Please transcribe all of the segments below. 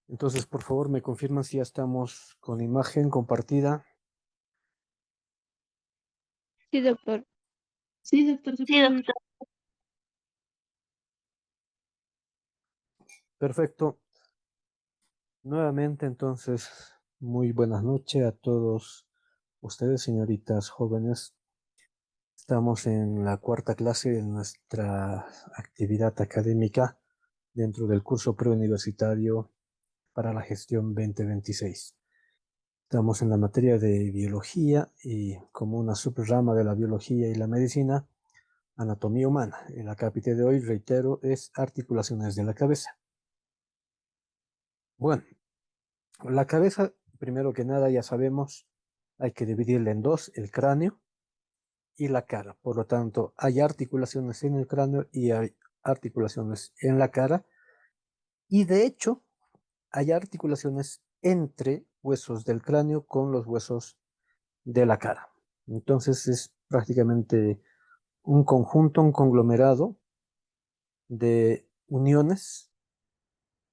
Entonces, por favor, me confirman si ya estamos con imagen compartida. Sí, doctor. Sí, doctor, se Sí, puede ver. doctor. Perfecto. Nuevamente, entonces, muy buenas noches a todos ustedes, señoritas jóvenes. Estamos en la cuarta clase de nuestra actividad académica dentro del curso preuniversitario para la gestión 2026. Estamos en la materia de biología y como una subrama de la biología y la medicina, anatomía humana. El acápite de hoy, reitero, es articulaciones de la cabeza. Bueno, la cabeza, primero que nada, ya sabemos, hay que dividirla en dos, el cráneo y la cara. Por lo tanto, hay articulaciones en el cráneo y hay articulaciones en la cara. Y de hecho, hay articulaciones entre huesos del cráneo con los huesos de la cara. Entonces es prácticamente un conjunto, un conglomerado de uniones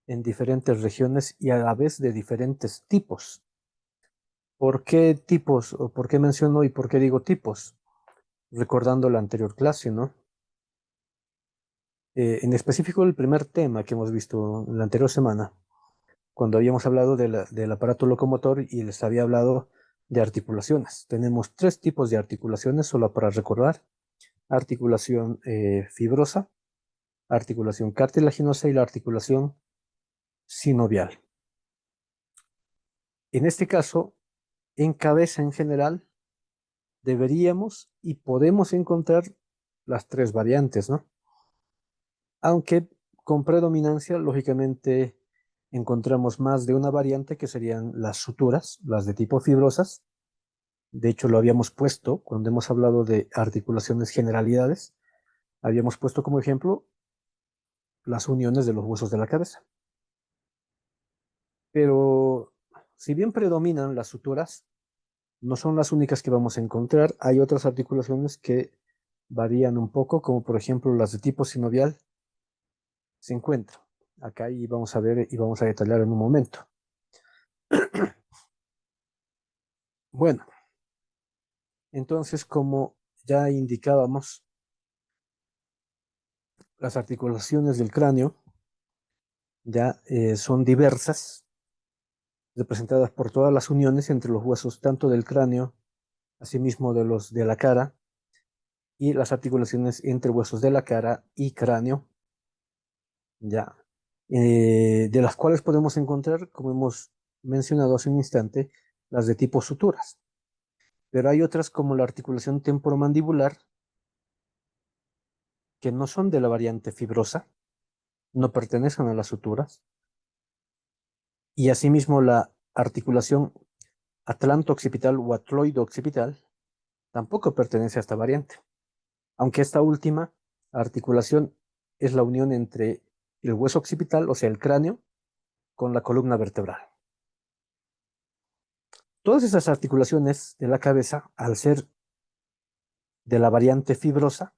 en diferentes regiones y a la vez de diferentes tipos. ¿Por qué tipos o por qué menciono y por qué digo tipos? Recordando la anterior clase, ¿no? En específico el primer tema que hemos visto en la anterior semana, cuando habíamos hablado del aparato locomotor y les había hablado de articulaciones. Tenemos tres tipos de articulaciones, solo para recordar. Articulación fibrosa, articulación cartilaginosa y la articulación sinovial. En este caso, en cabeza en general, deberíamos y podemos encontrar las tres variantes, ¿no? Aunque con predominancia, lógicamente, encontramos más de una variante que serían las suturas, las de tipo fibrosas. De hecho, lo habíamos puesto cuando hemos hablado de articulaciones generalidades. Habíamos puesto como ejemplo las uniones de los huesos de la cabeza. Pero si bien predominan las suturas, no son las únicas que vamos a encontrar. Hay otras articulaciones que varían un poco, como por ejemplo las de tipo sinovial se encuentran. Acá y vamos a ver y vamos a detallar en un momento. Bueno, entonces como ya indicábamos, las articulaciones del cráneo ya son diversas, representadas por todas las uniones entre los huesos tanto del cráneo, asimismo de los de la cara, y las articulaciones entre huesos de la cara y cráneo, ya, de las cuales podemos encontrar, como hemos mencionado hace un instante, las de tipo suturas. Pero hay otras como la articulación temporomandibular, que no son de la variante fibrosa, no pertenecen a las suturas, y asimismo la articulación atlanto-occipital o atloido-occipital tampoco pertenece a esta variante, aunque esta última articulación es la unión entre el hueso occipital, o sea, el cráneo, con la columna vertebral. Todas esas articulaciones de la cabeza, al ser de la variante fibrosa,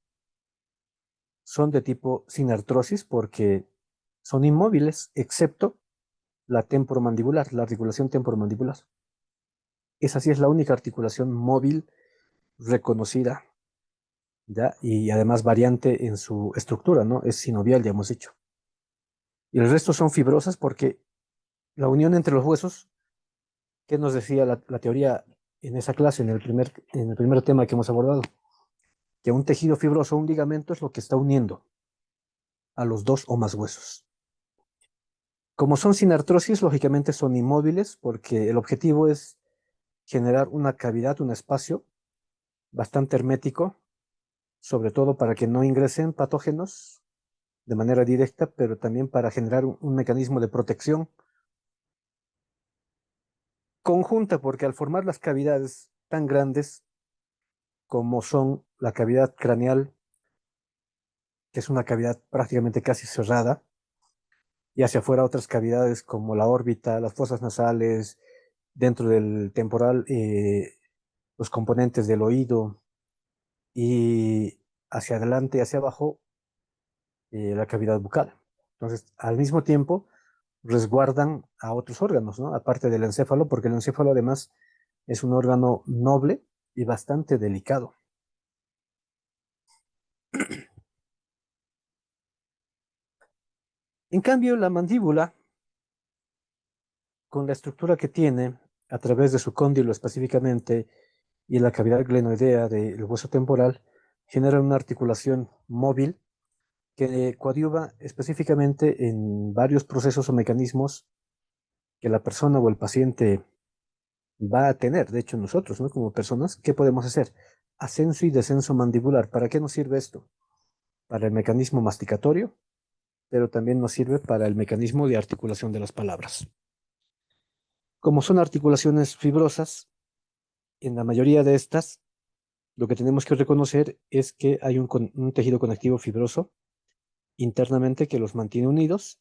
son de tipo sin artrosis porque son inmóviles, excepto la temporomandibular, la articulación temporomandibular. Esa sí es la única articulación móvil reconocida, ¿ya? Y además variante en su estructura, ¿no? Es sinovial, ya hemos dicho. Y el resto son fibrosas porque la unión entre los huesos, ¿qué nos decía la teoría en esa clase, en el primer tema que hemos abordado? Que un tejido fibroso, un ligamento, es lo que está uniendo a los dos o más huesos. Como son sin artrosis, lógicamente son inmóviles porque el objetivo es generar una cavidad, un espacio bastante hermético, sobre todo para que no ingresen patógenos de manera directa, pero también para generar un mecanismo de protección conjunta, porque al formar las cavidades tan grandes como son la cavidad craneal, que es una cavidad prácticamente casi cerrada, y hacia afuera otras cavidades como la órbita, las fosas nasales, dentro del temporal, los componentes del oído, y hacia adelante y hacia abajo, la cavidad bucal. Entonces, al mismo tiempo, resguardan a otros órganos, ¿no? Aparte del encéfalo, porque el encéfalo además es un órgano noble y bastante delicado. En cambio, la mandíbula, con la estructura que tiene, a través de su cóndilo específicamente y la cavidad glenoidea del hueso temporal, genera una articulación móvil que coadyuva específicamente en varios procesos o mecanismos que la persona o el paciente va a tener. De hecho, nosotros, ¿no? Como personas, ¿qué podemos hacer? Ascenso y descenso mandibular. ¿Para qué nos sirve esto? Para el mecanismo masticatorio, pero también nos sirve para el mecanismo de articulación de las palabras. Como son articulaciones fibrosas, en la mayoría de estas, lo que tenemos que reconocer es que hay un tejido conectivo fibroso internamente que los mantiene unidos,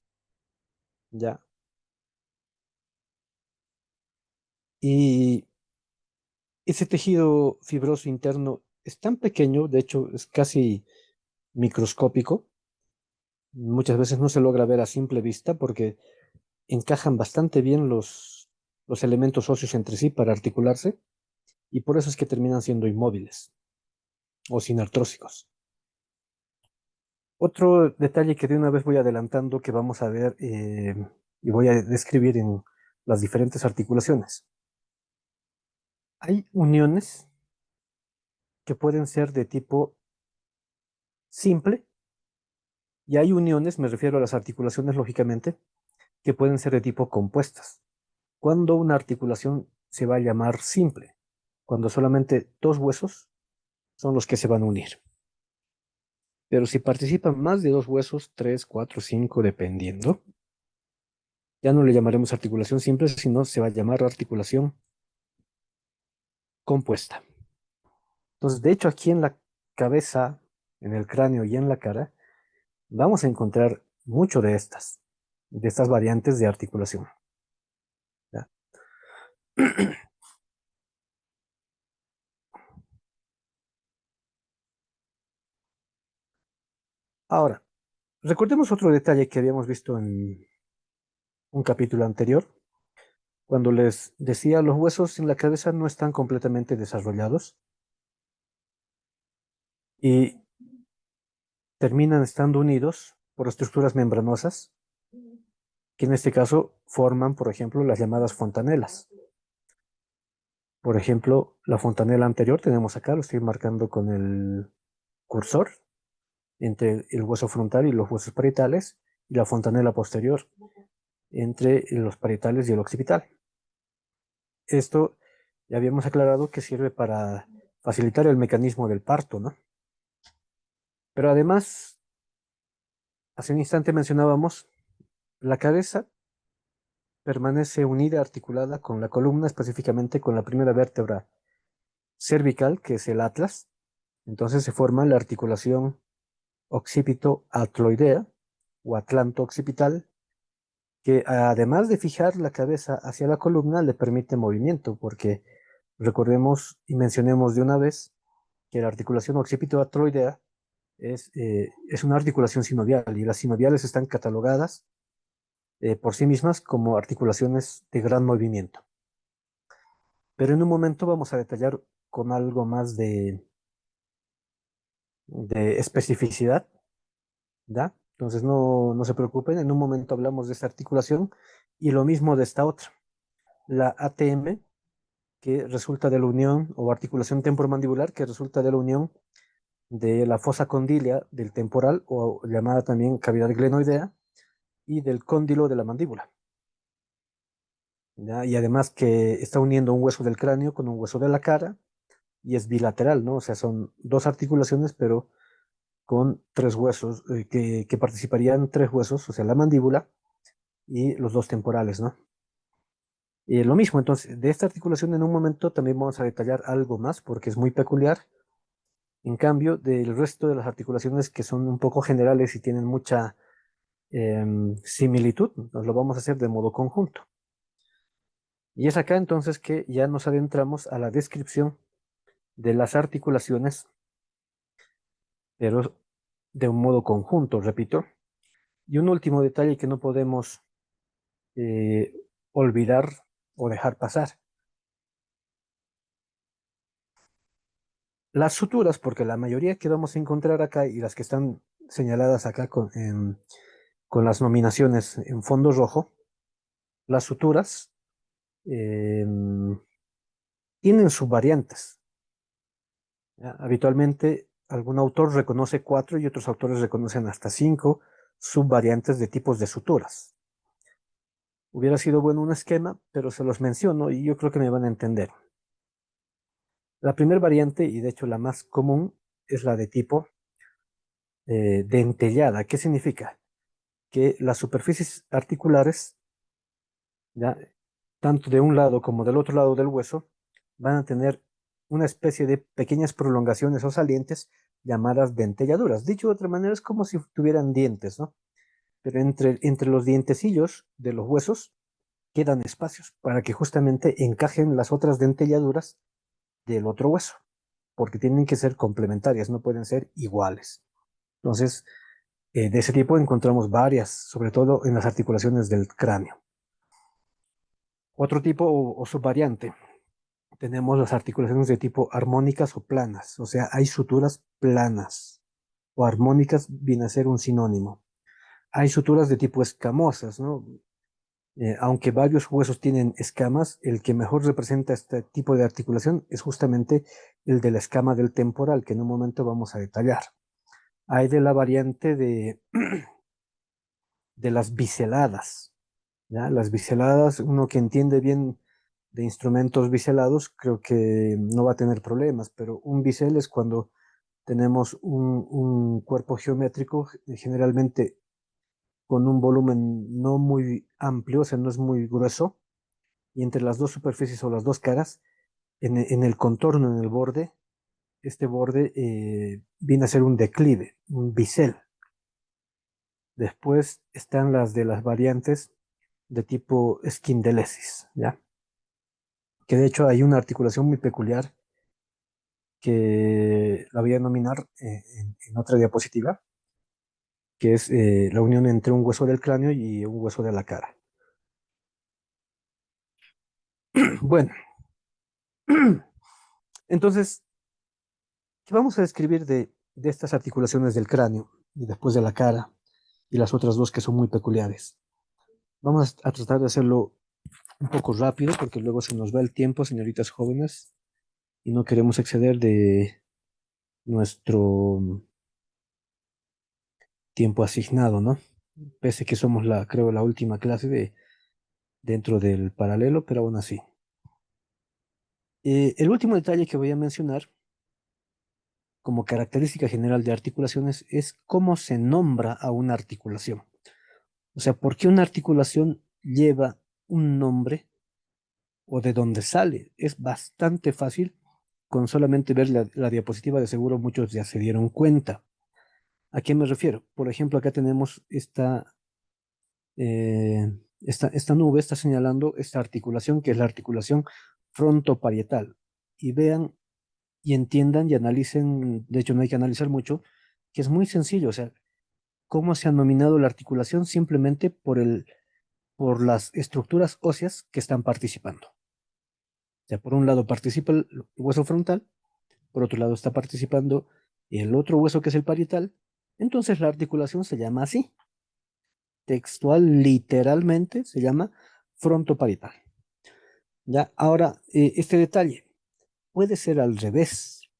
¿ya? Y ese tejido fibroso interno es tan pequeño, de hecho es casi microscópico, muchas veces no se logra ver a simple vista porque encajan bastante bien los elementos óseos entre sí para articularse y por eso es que terminan siendo inmóviles o sinartrósicos. Otro detalle que de una vez voy adelantando que vamos a ver y voy a describir en las diferentes articulaciones. Hay uniones que pueden ser de tipo simple y hay uniones, me refiero a las articulaciones lógicamente, que pueden ser de tipo compuestas. Cuando una articulación se va a llamar simple, cuando solamente dos huesos son los que se van a unir. Pero si participan más de dos huesos, tres, cuatro, cinco, dependiendo, ya no le llamaremos articulación simple, sino se va a llamar articulación compuesta. Entonces, de hecho, aquí en la cabeza, en el cráneo y en la cara, vamos a encontrar mucho de estas variantes de articulación. ¿Ya? Ahora, recordemos otro detalle que habíamos visto en un capítulo anterior, cuando les decía los huesos en la cabeza no están completamente desarrollados y terminan estando unidos por estructuras membranosas, que en este caso forman, por ejemplo, las llamadas fontanelas. Por ejemplo, la fontanela anterior tenemos acá, lo estoy marcando con el cursor, entre el hueso frontal y los huesos parietales, y la fontanela posterior, entre los parietales y el occipital. Esto ya habíamos aclarado que sirve para facilitar el mecanismo del parto, ¿no? Pero además, hace un instante mencionábamos, la cabeza permanece unida, articulada con la columna, específicamente con la primera vértebra cervical, que es el atlas. Entonces se forma la articulación occipito-atloidea o atlanto-occipital, que además de fijar la cabeza hacia la columna, le permite movimiento, porque recordemos y mencionemos de una vez que la articulación occipito-atloidea es una articulación sinovial y las sinoviales están catalogadas por sí mismas como articulaciones de gran movimiento. Pero en un momento vamos a detallar con algo más de especificidad, ¿da? Entonces no se preocupen, en un momento hablamos de esta articulación y lo mismo de esta otra, la ATM, que resulta de la unión, o articulación temporomandibular, que resulta de la unión de la fosa condilia del temporal, o llamada también cavidad glenoidea, y del cóndilo de la mandíbula. ¿Ya? Y además que está uniendo un hueso del cráneo con un hueso de la cara, y es bilateral, ¿no? O sea, son dos articulaciones, pero con tres huesos, que participarían tres huesos, o sea, la mandíbula y los dos temporales, ¿no? Lo mismo, entonces, de esta articulación en un momento también vamos a detallar algo más porque es muy peculiar. En cambio, del resto de las articulaciones que son un poco generales y tienen mucha similitud, nos lo vamos a hacer de modo conjunto. Y es acá entonces que ya nos adentramos a la descripción de las articulaciones, pero de un modo conjunto, repito. Y un último detalle que no podemos eh, olvidar o dejar pasar. Las suturas, porque la mayoría que vamos a encontrar acá y las que están señaladas acá con las nominaciones en fondo rojo, las suturas em, tienen subvariantes. ¿Ya? Habitualmente, algún autor reconoce 4 y otros autores reconocen hasta 5 subvariantes de tipos de suturas. Hubiera sido bueno un esquema, pero se los menciono y yo creo que me van a entender. La primera variante, y de hecho la más común, es la de tipo dentellada. ¿Qué significa? Que las superficies articulares, ¿ya? Tanto de un lado como del otro lado del hueso, van a tener una especie de pequeñas prolongaciones o salientes llamadas dentelladuras. Dicho de otra manera, es como si tuvieran dientes, ¿no? Pero entre los dientecillos de los huesos quedan espacios para que justamente encajen las otras dentelladuras del otro hueso, porque tienen que ser complementarias, no pueden ser iguales. Entonces, de ese tipo encontramos varias, sobre todo en las articulaciones del cráneo. Otro tipo o subvariante, tenemos las articulaciones de tipo armónicas o planas, o sea, hay suturas planas o armónicas viene a ser un sinónimo. Hay suturas de tipo escamosas, ¿no? Aunque varios huesos tienen escamas, el que mejor representa este tipo de articulación es justamente el de la escama del temporal, que en un momento vamos a detallar. Hay de la variante de las biseladas, ¿ya? Las biseladas, uno que entiende bien de instrumentos biselados, creo que no va a tener problemas, pero un bisel es cuando tenemos un cuerpo geométrico, generalmente con un volumen no muy amplio, o sea, no es muy grueso, y entre las dos superficies o las dos caras, en el contorno, en el borde, este borde viene a ser un declive, un bisel. Después están las de las variantes de tipo esquindelesis, ¿ya? Que de hecho hay una articulación muy peculiar que la voy a nominar en otra diapositiva, que es la unión entre un hueso del cráneo y un hueso de la cara. Bueno, entonces, ¿qué vamos a describir de estas articulaciones del cráneo y después de la cara y las otras dos que son muy peculiares? Vamos a tratar de hacerlo un poco rápido porque luego se nos va el tiempo, señoritas jóvenes, y no queremos exceder de nuestro tiempo asignado, ¿no? Pese que somos creo, la última clase dentro del paralelo, pero aún así. El último detalle que voy a mencionar como característica general de articulaciones es cómo se nombra a una articulación. O sea, ¿por qué una articulación lleva un nombre o de dónde sale? Es bastante fácil con solamente ver la diapositiva, de seguro muchos ya se dieron cuenta. ¿A qué me refiero? Por ejemplo, acá tenemos esta nube, está señalando esta articulación, que es la articulación frontoparietal. Y vean y entiendan y analicen, de hecho no hay que analizar mucho, que es muy sencillo, o sea, cómo se ha nominado la articulación simplemente por las estructuras óseas que están participando. O sea, por un lado participa el hueso frontal, por otro lado está participando el otro hueso que es el parietal, entonces la articulación se llama así, textual, literalmente se llama frontoparietal. Ya, ahora, este detalle puede ser al revés,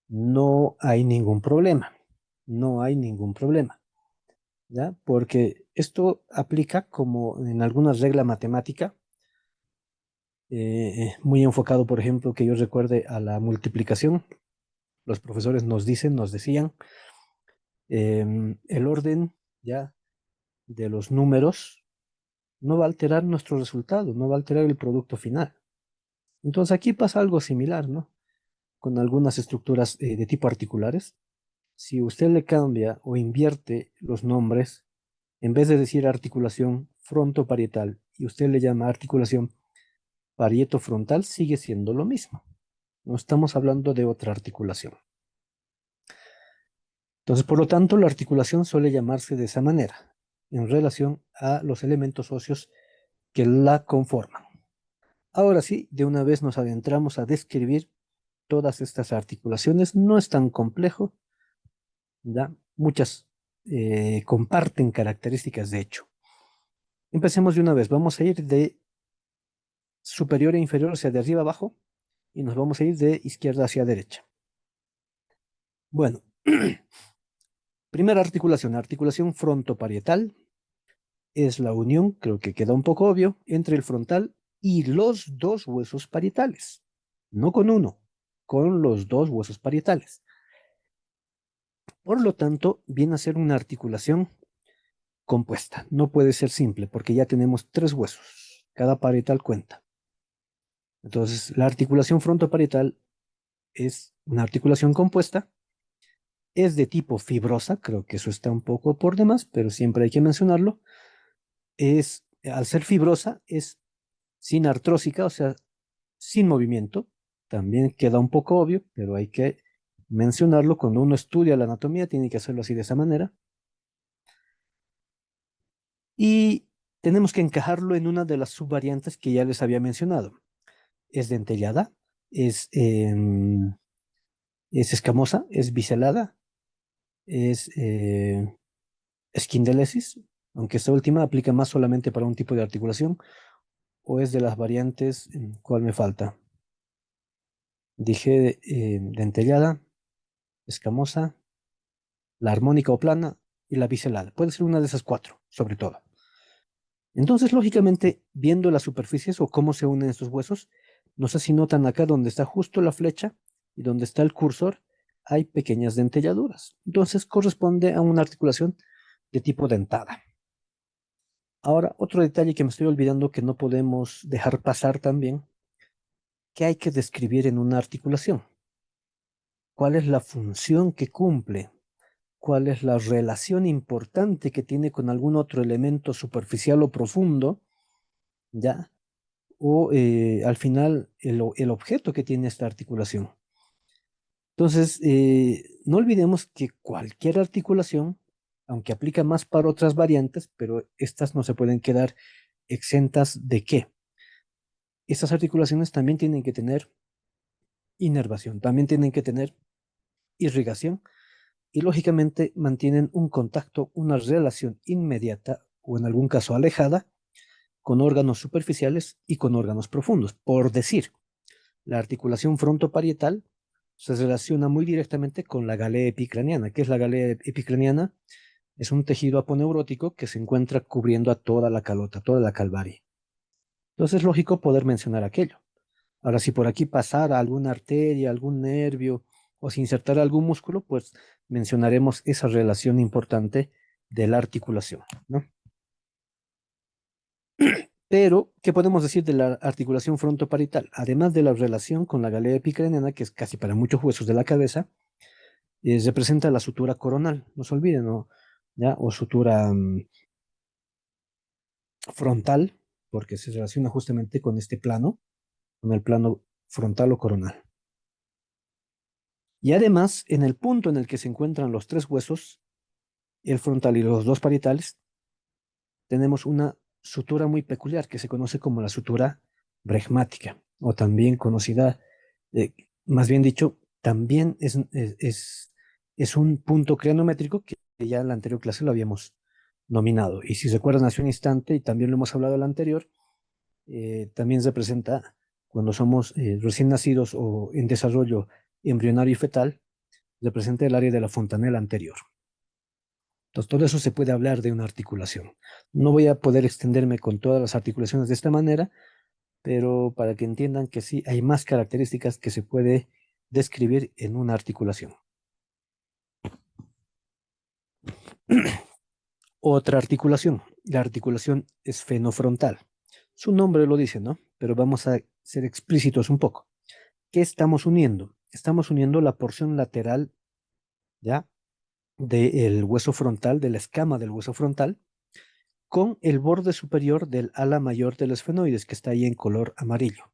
no hay ningún problema, no hay ningún problema, ¿ya? Porque esto aplica como en alguna regla matemática, muy enfocado, por ejemplo, que yo recuerde a la multiplicación. Los profesores nos decían, el orden ya de los números no va a alterar nuestro resultado, no va a alterar el producto final. Entonces aquí pasa algo similar, ¿no? Con algunas estructuras de tipo articulares. Si usted le cambia o invierte los nombres, en vez de decir articulación frontoparietal y usted le llama articulación parietofrontal, sigue siendo lo mismo. No estamos hablando de otra articulación. Entonces, por lo tanto, la articulación suele llamarse de esa manera, en relación a los elementos óseos que la conforman. Ahora sí, de una vez nos adentramos a describir todas estas articulaciones. No es tan complejo, ¿ya? Muchas comparten características de hecho. Empecemos de una vez. Vamos a ir de superior e inferior, o sea, de arriba abajo, y nos vamos a ir de izquierda hacia derecha. Bueno, primera articulación, articulación frontoparietal, es la unión, creo que queda un poco obvio, entre el frontal y los dos huesos parietales. No con uno, con los dos huesos parietales. Por lo tanto, viene a ser una articulación compuesta. No puede ser simple porque ya tenemos tres huesos. Cada parietal cuenta. Entonces, la articulación frontoparietal es una articulación compuesta. Es de tipo fibrosa, creo que eso está un poco por demás, pero siempre hay que mencionarlo. Al ser fibrosa, es sin artrósica, o sea, sin movimiento. También queda un poco obvio, pero hay que mencionarlo. Cuando uno estudia la anatomía, tiene que hacerlo así de esa manera. Y tenemos que encajarlo en una de las subvariantes que ya les había mencionado. Es dentellada, es, es escamosa, es biselada, es esquindelesis, aunque esta última aplica más solamente para un tipo de articulación, o es de las variantes, ¿cuál me falta? Dije dentellada, escamosa, la armónica o plana y la biselada. Puede ser una de esas cuatro, sobre todo. Entonces, lógicamente, viendo las superficies o cómo se unen estos huesos, no sé si notan acá donde está justo la flecha y donde está el cursor, hay pequeñas dentelladuras. Entonces, corresponde a una articulación de tipo dentada. Ahora, otro detalle que me estoy olvidando que no podemos dejar pasar también, que hay que describir en una articulación. ¿Cuál es la función que cumple? ¿Cuál es la relación importante que tiene con algún otro elemento superficial o profundo? ¿Ya? O al final el objeto que tiene esta articulación. Entonces, no olvidemos que cualquier articulación, aunque aplica más para otras variantes, pero estas no se pueden quedar exentas de qué. Estas articulaciones también tienen que tener inervación, también tienen que tener irrigación y lógicamente mantienen un contacto, una relación inmediata o en algún caso alejada con órganos superficiales y con órganos profundos. Por decir, la articulación frontoparietal se relaciona muy directamente con la galea epicraniana. ¿Qué es la galea epicraniana? Es un tejido aponeurótico que se encuentra cubriendo a toda la calota, toda la calvaria. Entonces es lógico poder mencionar aquello. Ahora, si por aquí pasara alguna arteria, algún nervio o se insertara algún músculo, pues mencionaremos esa relación importante de la articulación, ¿no? Pero, ¿qué podemos decir de la articulación frontoparietal? Además de la relación con la galea epicraniana, que es casi para muchos huesos de la cabeza, representa la sutura coronal, no se olviden, ¿no? ¿Ya? O sutura frontal, porque se relaciona justamente con este plano, con el plano frontal o coronal. Y además, en el punto en el que se encuentran los tres huesos, el frontal y los dos parietales, tenemos una sutura muy peculiar que se conoce como la sutura bregmática, o también conocida, eh, más bien dicho, también es un punto cranométrico que ya en la anterior clase lo habíamos nominado. Y si recuerdan hace un instante, y también lo hemos hablado en la anterior, también representa cuando somos recién nacidos o en desarrollo embrionario y fetal, representa el área de la fontanela anterior. Entonces, todo eso se puede hablar de una articulación. No voy a poder extenderme con todas las articulaciones de esta manera, pero para que entiendan que sí hay más características que se puede describir en una articulación. Otra articulación, la articulación esfenofrontal. Su nombre lo dice, ¿no? Pero vamos a ser explícitos un poco. ¿Qué estamos uniendo? Estamos uniendo la porción lateral, ¿ya? Del hueso frontal, de la escama del hueso frontal, con el borde superior del ala mayor del esfenoides, que está ahí en color amarillo.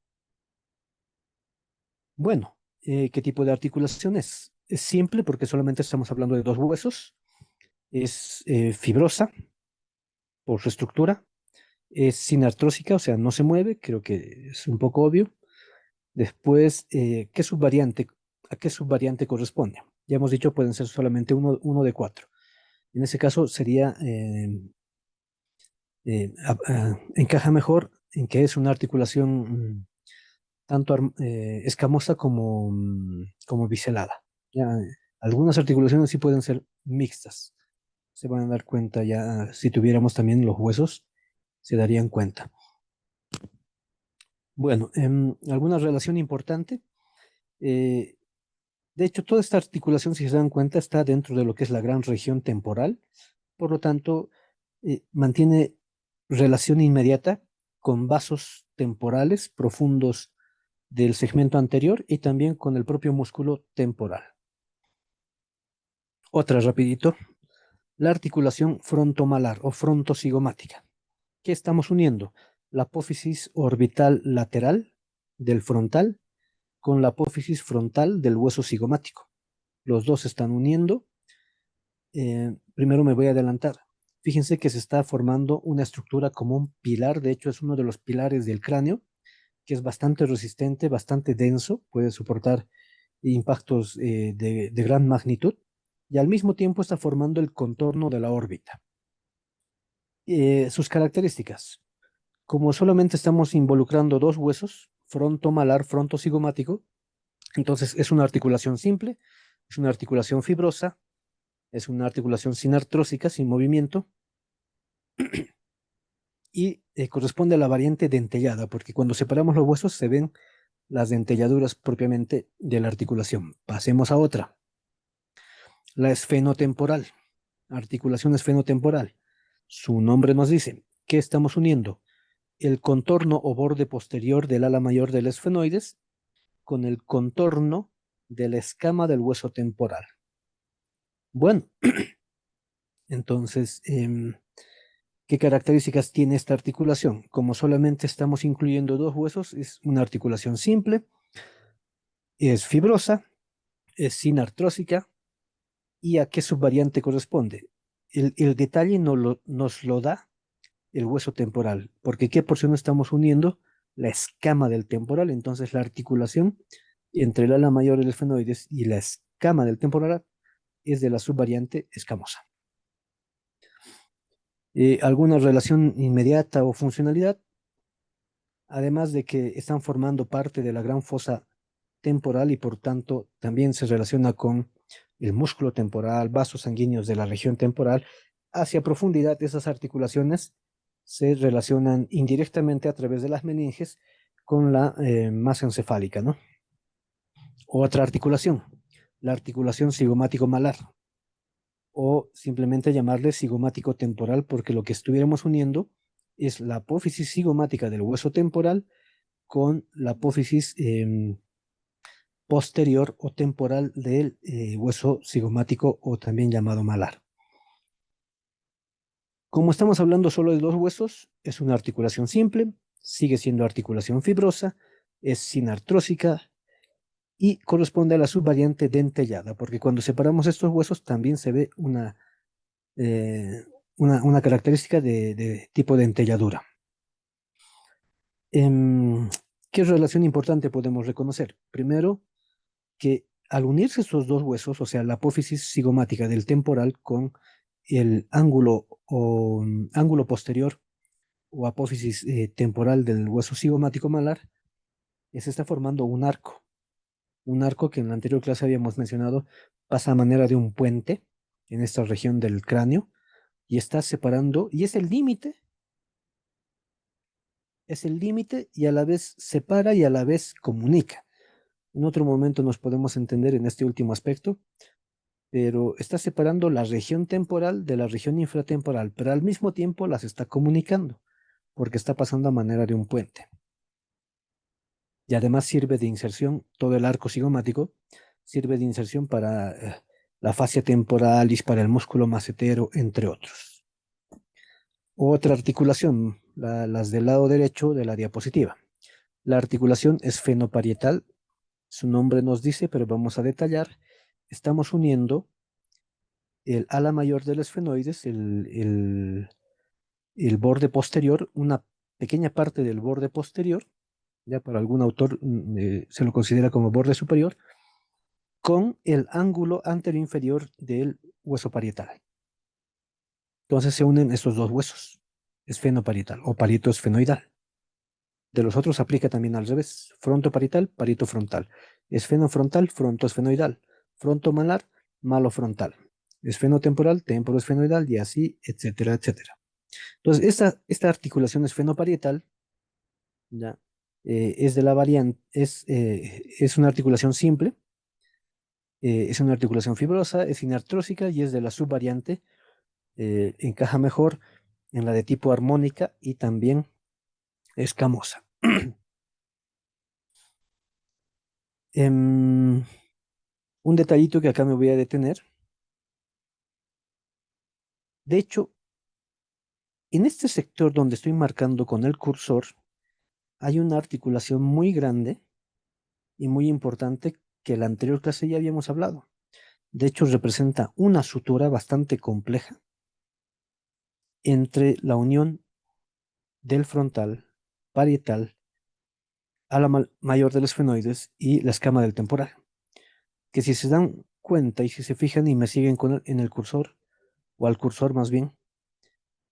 Bueno, ¿qué tipo de articulación es? Es simple porque solamente estamos hablando de dos huesos. Es fibrosa, por su estructura. Es sinartrósica, o sea, no se mueve, creo que es un poco obvio. Después, ¿a qué subvariante corresponde? Ya hemos dicho, pueden ser solamente uno de cuatro. En ese caso sería, encaja mejor en que es una articulación tanto escamosa como biselada. Ya, algunas articulaciones sí pueden ser mixtas. Se van a dar cuenta ya, si tuviéramos también los huesos, se darían cuenta. Bueno, alguna relación importante. eh, de hecho, toda esta articulación, si se dan cuenta, está dentro de lo que es la gran región temporal. Por lo tanto, mantiene relación inmediata con vasos temporales profundos del segmento anterior y también con el propio músculo temporal. Otra rapidito, la articulación frontomalar o frontocigomática. ¿Qué estamos uniendo? La apófisis orbital lateral del frontal con la apófisis frontal del hueso cigomático. Los dos se están uniendo. Primero me voy a adelantar. Fíjense que se está formando una estructura como un pilar, de hecho es uno de los pilares del cráneo, que es bastante resistente, bastante denso, puede soportar impactos de gran magnitud y al mismo tiempo está formando el contorno de la órbita. Sus características. Como solamente estamos involucrando dos huesos, frontomalar, frontocigomático, entonces es una articulación simple, es una articulación fibrosa, es una articulación sinartrósica, sin movimiento, y corresponde a la variante dentellada, porque cuando separamos los huesos se ven las dentelladuras propiamente de la articulación. Pasemos a otra, la esfenotemporal, articulación esfenotemporal. Su nombre nos dice que estamos uniendo el contorno o borde posterior del ala mayor del esfenoides con el contorno de la escama del hueso temporal. Bueno, entonces, ¿qué características tiene esta articulación? Como solamente estamos incluyendo dos huesos, es una articulación simple, es fibrosa, es sinartrósica. ¿Y a qué subvariante corresponde? El detalle nos lo da el hueso temporal, porque ¿qué porción estamos uniendo? La escama del temporal, entonces la articulación entre el ala mayor del esfenoides y la escama del temporal es de la subvariante escamosa. ¿Alguna relación inmediata o funcionalidad? Además de que están formando parte de la gran fosa temporal y por tanto también se relaciona con el músculo temporal, vasos sanguíneos de la región temporal. Hacia profundidad, esas articulaciones se relacionan indirectamente a través de las meninges con la masa encefálica, ¿no? Otra articulación, la articulación cigomático-malar, o simplemente llamarle cigomático temporal, porque lo que estuviéramos uniendo es la apófisis cigomática del hueso temporal con la apófisis posterior o temporal del hueso cigomático o también llamado malar. Como estamos hablando solo de dos huesos, es una articulación simple, sigue siendo articulación fibrosa, es sinartrósica y corresponde a la subvariante dentellada, porque cuando separamos estos huesos también se ve eh, una característica de tipo dentelladura. Em, ¿Qué relación importante podemos reconocer? Primero, que al unirse estos dos huesos, o sea, la apófisis cigomática del temporal con el ángulo posterior o apófisis temporal del hueso cigomático malar, se está formando un arco que en la anterior clase habíamos mencionado pasa a manera de un puente en esta región del cráneo y está separando, y es el límite y a la vez separa y a la vez comunica. En otro momento nos podemos entender en este último aspecto, pero está separando la región temporal de la región infratemporal, pero al mismo tiempo las está comunicando, porque está pasando a manera de un puente. Y además sirve de inserción, todo el arco cigomático sirve de inserción para la fascia temporalis, para el músculo macetero, entre otros. Otra articulación, las del lado derecho de la diapositiva. La articulación esfenoparietal, su nombre nos dice, pero vamos a detallar. Estamos uniendo el ala mayor del esfenoides, el borde posterior, una pequeña parte del borde posterior, ya para algún autor se lo considera como borde superior, con el ángulo anteroinferior del hueso parietal. Entonces se unen estos dos huesos, esfenoparietal o parieto esfenoidal. De los otros aplica también al revés, frontoparietal, parieto frontal, esfenofrontal, frontoesfenoidal, frontomalar, malofrontal, esfenotemporal, temporoesfenoidal y así, etcétera, etcétera. Entonces, esta articulación esfenoparietal ya, es de la variante, es una articulación simple, es una articulación fibrosa, es inartrósica y es de la subvariante, encaja mejor en la de tipo armónica y también escamosa. Em, un detallito que acá me voy a detener. De hecho, en este sector donde estoy marcando con el cursor, hay una articulación muy grande y muy importante que en la anterior clase ya habíamos hablado. De hecho, representa una sutura bastante compleja entre la unión del frontal, parietal, a la mayor de los esfenoides y la escama del temporal. Que si se dan cuenta y si se fijan y me siguen en el cursor, o al cursor más bien,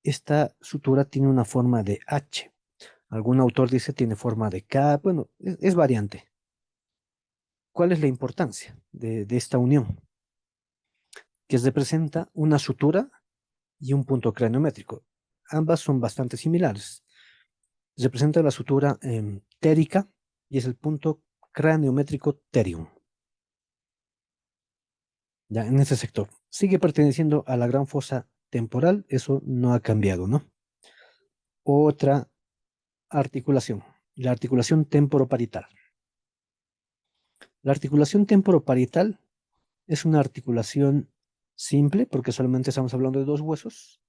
esta sutura tiene una forma de H. Algún autor dice tiene forma de K. Bueno, es variante. ¿Cuál es la importancia de esta unión? Que representa una sutura y un punto craniométrico. Ambas son bastante similares. Representa la sutura térica y es el punto craniométrico terium. Ya en ese sector. Sigue perteneciendo a la gran fosa temporal, eso no ha cambiado, ¿no? Otra articulación, la articulación temporoparietal. La articulación temporoparietal es una articulación simple porque solamente estamos hablando de dos huesos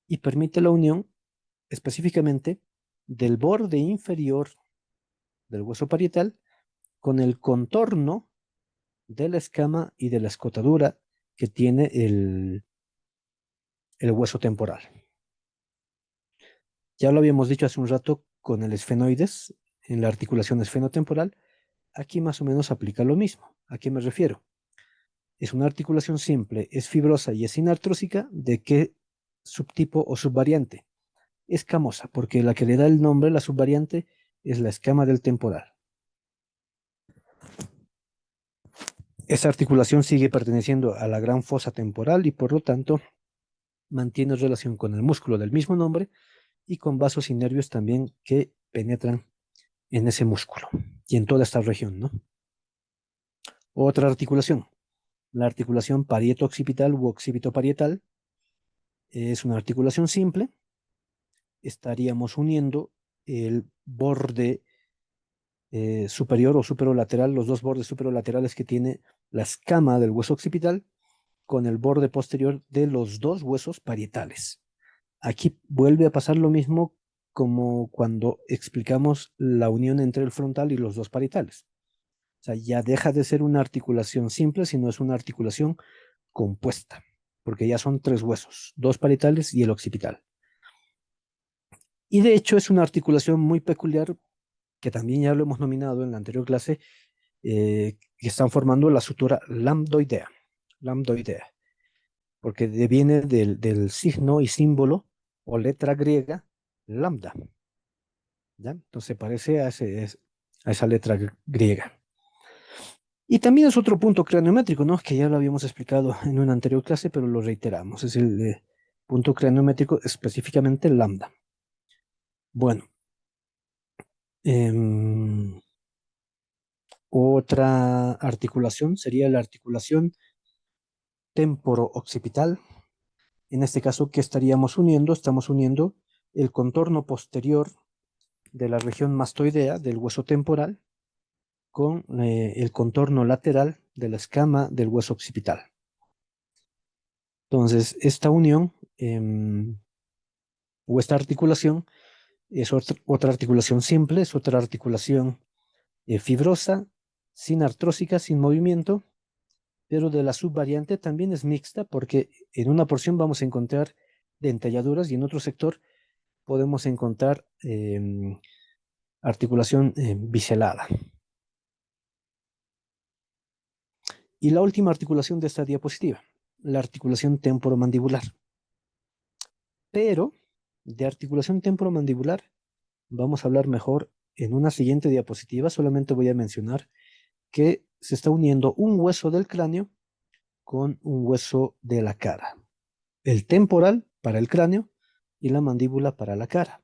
y permite la unión específicamente del borde inferior del hueso parietal con el contorno de la escama y de la escotadura que tiene el hueso temporal. Ya lo habíamos dicho hace un rato con el esfenoides, en la articulación esfenotemporal, aquí más o menos aplica lo mismo. ¿A qué me refiero? Es una articulación simple, es fibrosa y es inartrósica. ¿De qué subtipo o subvariante? Escamosa, porque la que le da el nombre, la subvariante, es la escama del temporal. Esa articulación sigue perteneciendo a la gran fosa temporal y por lo tanto mantiene relación con el músculo del mismo nombre y con vasos y nervios también que penetran en ese músculo y en toda esta región, ¿no? Otra articulación, la articulación parieto-occipital u occipito-parietal, es una articulación simple. Estaríamos uniendo el borde superior o superolateral, los dos bordes superolaterales que tiene la escama del hueso occipital con el borde posterior de los dos huesos parietales. Aquí vuelve a pasar lo mismo como cuando explicamos la unión entre el frontal y los dos parietales. O sea, ya deja de ser una articulación simple, sino es una articulación compuesta, porque ya son tres huesos, dos parietales y el occipital. Y de hecho es una articulación muy peculiar, que también ya lo hemos nominado en la anterior clase, que están formando la sutura lambdoidea, porque deviene del signo y símbolo o letra griega lambda, ¿ya? Entonces parece a esa letra griega. Y también es otro punto craniométrico, ¿no? Que ya lo habíamos explicado en una anterior clase, pero lo reiteramos. Es el punto craniométrico, específicamente lambda. Bueno, em, otra articulación sería la articulación temporo-occipital. En este caso, ¿qué estaríamos uniendo? Estamos uniendo el contorno posterior de la región mastoidea del hueso temporal con el contorno lateral de la escama del hueso occipital. Entonces, esta unión o esta articulación es otra articulación simple, es otra articulación fibrosa, sin artrósica, sin movimiento, pero de la subvariante también es mixta porque en una porción vamos a encontrar dentalladuras y en otro sector podemos encontrar articulación biselada. Y la última articulación de esta diapositiva, la articulación temporomandibular. Pero de articulación temporomandibular vamos a hablar mejor en una siguiente diapositiva. Solamente voy a mencionar que se está uniendo un hueso del cráneo con un hueso de la cara. El temporal para el cráneo y la mandíbula para la cara.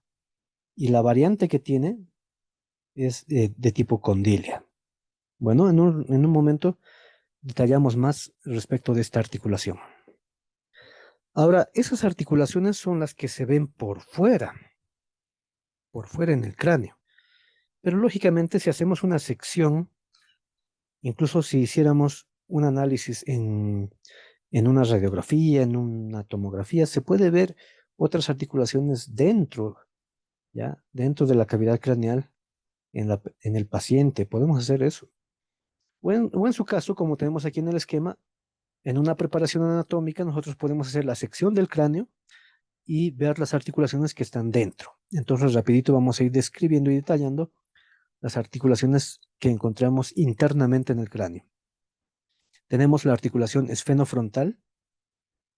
Y la variante que tiene es de tipo condilia. Bueno, en un momento detallamos más respecto de esta articulación. Ahora, esas articulaciones son las que se ven por fuera en el cráneo. Pero lógicamente, si hacemos una sección, incluso si hiciéramos un análisis en una radiografía, en una tomografía, se puede ver otras articulaciones dentro, ¿ya? Dentro de la cavidad craneal en el paciente. Podemos hacer eso. O en su caso, como tenemos aquí en el esquema, en una preparación anatómica, nosotros podemos hacer la sección del cráneo y ver las articulaciones que están dentro. Entonces, rapidito vamos a ir describiendo y detallando las articulaciones que encontramos internamente en el cráneo. Tenemos la articulación esfenofrontal,